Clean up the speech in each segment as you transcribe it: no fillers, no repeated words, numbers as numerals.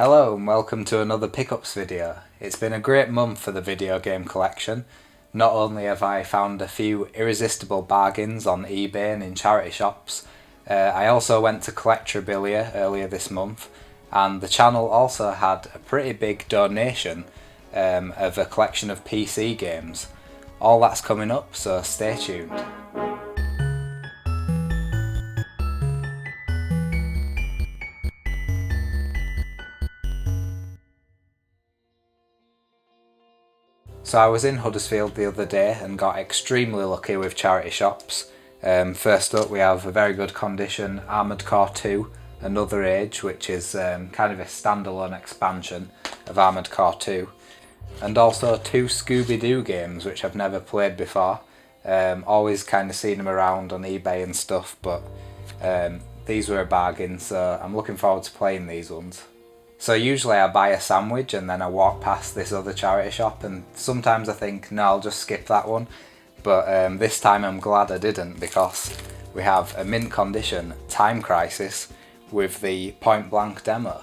Hello and welcome to another pickups video. It's been a great month for the video game collection. Not only have I found a few irresistible bargains on eBay and in charity shops, I also went to Collectorabilia earlier this month, and the channel also had a pretty big donation of a collection of PC games. All that's coming up, so stay tuned. So I was in Huddersfield the other day and got extremely lucky with charity shops. First up we have a very good condition Armoured Core 2, Another Age, which is kind of a standalone expansion of Armoured Core 2. And also two Scooby-Doo games which I've never played before. Always kind of seen them around on eBay and stuff, but these were a bargain, so I'm looking forward to playing these ones. So usually I buy a sandwich and then I walk past this other charity shop, and sometimes I think, no, I'll just skip that one. But this time I'm glad I didn't, because we have a mint condition Time Crisis with the Point Blank demo.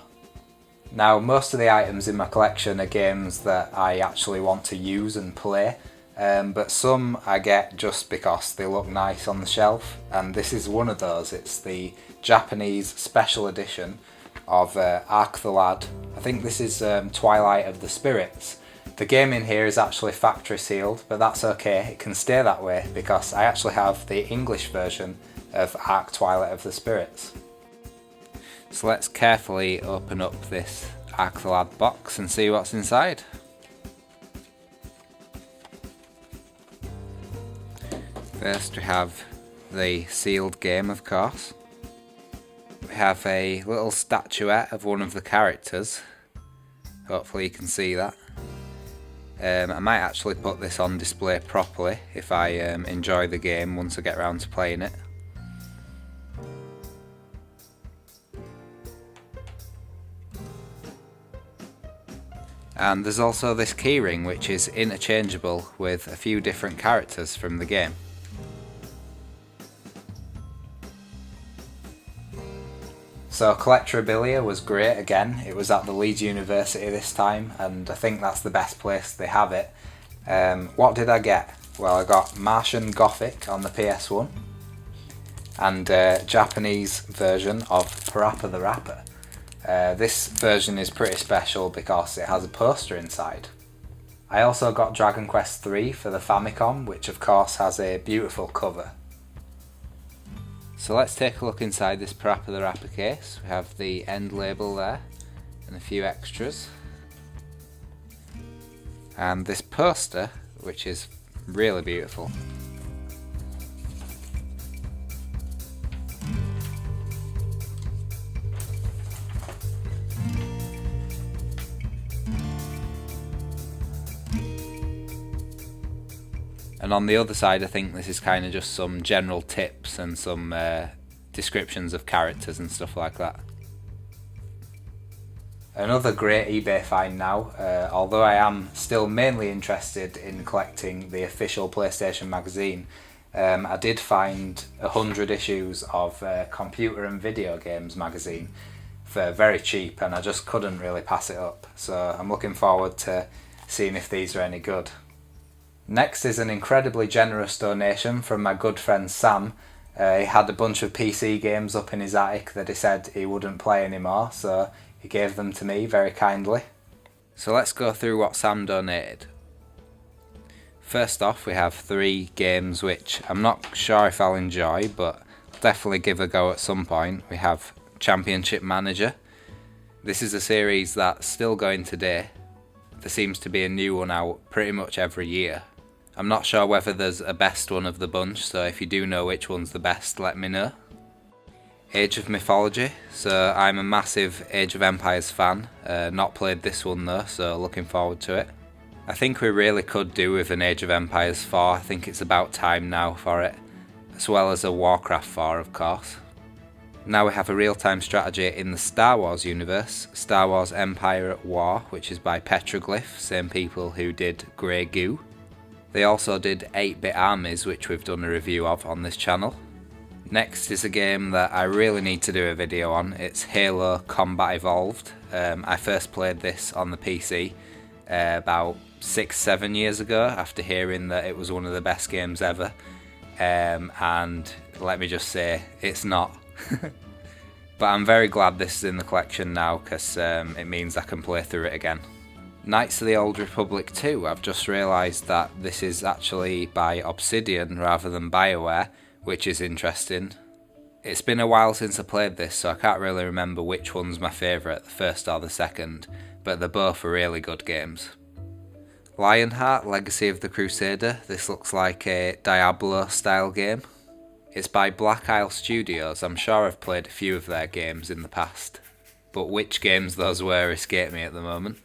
Now most of the items in my collection are games that I actually want to use and play, but some I get just because they look nice on the shelf, and this is one of those. It's the Japanese special edition of Ark the Lad. I think this is Twilight of the Spirits. The game in here is actually factory sealed, but that's okay, it can stay that way because I actually have the English version of Ark Twilight of the Spirits. So let's carefully open up this Ark the Lad box and see what's inside. First we have the sealed game, of course. We have a little statuette of one of the characters. Hopefully you can see that. I might actually put this on display properly if I enjoy the game once I get around to playing it. And there's also this keyring which is interchangeable with a few different characters from the game. So Collectorabilia was great again. It was at the Leeds University this time, and I think that's the best place they have it. What did I get? Well, I got Martian Gothic on the PS1 and a Japanese version of Parappa the Rapper. This version is pretty special because it has a poster inside. I also got Dragon Quest III for the Famicom, which of course has a beautiful cover. So let's take a look inside this Parappa the Rapper case. We have the end label there and a few extras. And this poster, which is really beautiful. And on the other side I think this is kind of just some general tips and some descriptions of characters and stuff like that. Another great eBay find now, although I am still mainly interested in collecting the official PlayStation magazine. I did find 100 issues of Computer and Video Games magazine for very cheap, and I just couldn't really pass it up, so I'm looking forward to seeing if these are any good. Next is an incredibly generous donation from my good friend Sam. He had a bunch of PC games up in his attic that he said he wouldn't play anymore, so he gave them to me very kindly. So let's go through what Sam donated. First off we have 3 games which I'm not sure if I'll enjoy, but I'll definitely give a go at some point. We have Championship Manager. This is a series that's still going today. There seems to be a new one out pretty much every year. I'm not sure whether there's a best one of the bunch, so if you do know which one's the best, let me know. Age of Mythology, so I'm a massive Age of Empires fan. Not played this one though, so looking forward to it. I think we really could do with an Age of Empires 4, I think it's about time now for it. As well as a Warcraft 4 of course. Now we have a real-time strategy in the Star Wars universe, Star Wars Empire at War, which is by Petroglyph, same people who did Grey Goo. They also did 8-Bit Armies, which we've done a review of on this channel. Next is a game that I really need to do a video on. It's Halo Combat Evolved. I first played this on the PC about 6-7 years ago after hearing that it was one of the best games ever. And let me just say, it's not. But I'm very glad this is in the collection now, because it means I can play through it again. Knights of the Old Republic 2, I've just realised that this is actually by Obsidian rather than BioWare, which is interesting. It's been a while since I played this, so I can't really remember which one's my favourite, the first or the second, but they're both really good games. Lionheart, Legacy of the Crusader. This looks like a Diablo style game. It's by Black Isle Studios. I'm sure I've played a few of their games in the past, but which games those were escape me at the moment.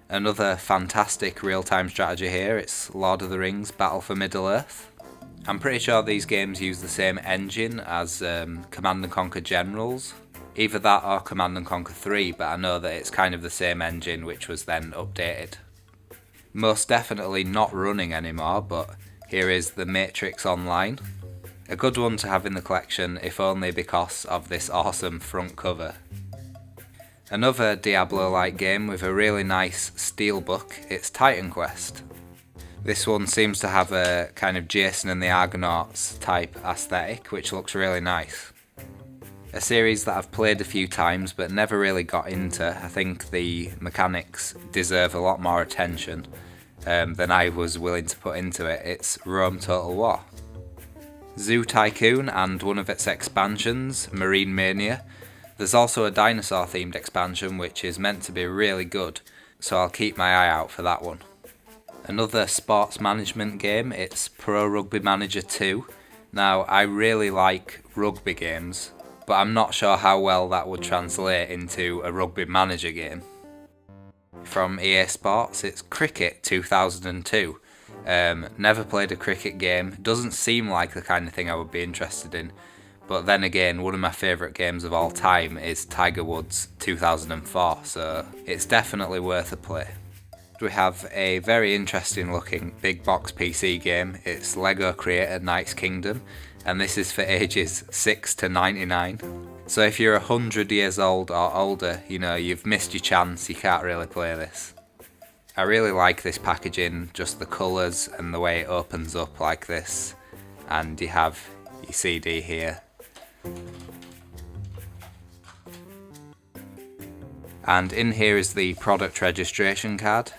Another fantastic real-time strategy here, it's Lord of the Rings Battle for Middle-earth. I'm pretty sure these games use the same engine as Command & Conquer Generals. Either that or Command & Conquer 3, but I know that it's kind of the same engine which was then updated. Most definitely not running anymore, but here is The Matrix Online. A good one to have in the collection, if only because of this awesome front cover. Another Diablo-like game with a really nice steelbook, it's Titan Quest. This one seems to have a kind of Jason and the Argonauts type aesthetic, which looks really nice. A series that I've played a few times but never really got into. I think the mechanics deserve a lot more attention than I was willing to put into it. It's Rome Total War. Zoo Tycoon and one of its expansions, Marine Mania. There's also a dinosaur themed expansion which is meant to be really good, so I'll keep my eye out for that one. Another sports management game, it's Pro Rugby Manager 2. Now I really like rugby games, but I'm not sure how well that would translate into a rugby manager game. From EA Sports, it's Cricket 2002. Never played a cricket game, doesn't seem like the kind of thing I would be interested in. But then again, one of my favourite games of all time is Tiger Woods 2004, so it's definitely worth a play. We have a very interesting looking big box PC game. It's Lego Creator Knights Kingdom, and this is for ages 6 to 99. So if you're 100 years old or older, you know, you've missed your chance, you can't really play this. I really like this packaging, just the colours and the way it opens up like this, and you have your CD here. And in here is the product registration card.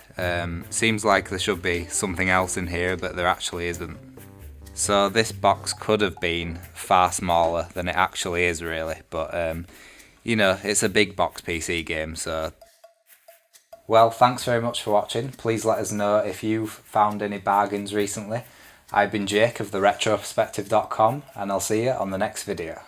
Seems like there should be something else in here, but there actually isn't. So this box could have been far smaller than it actually is really, but you know, it's a big box PC game, so... Well, thanks very much for watching. Please let us know if you've found any bargains recently. I've been Jake of theretroperspective.com, and I'll see you on the next video.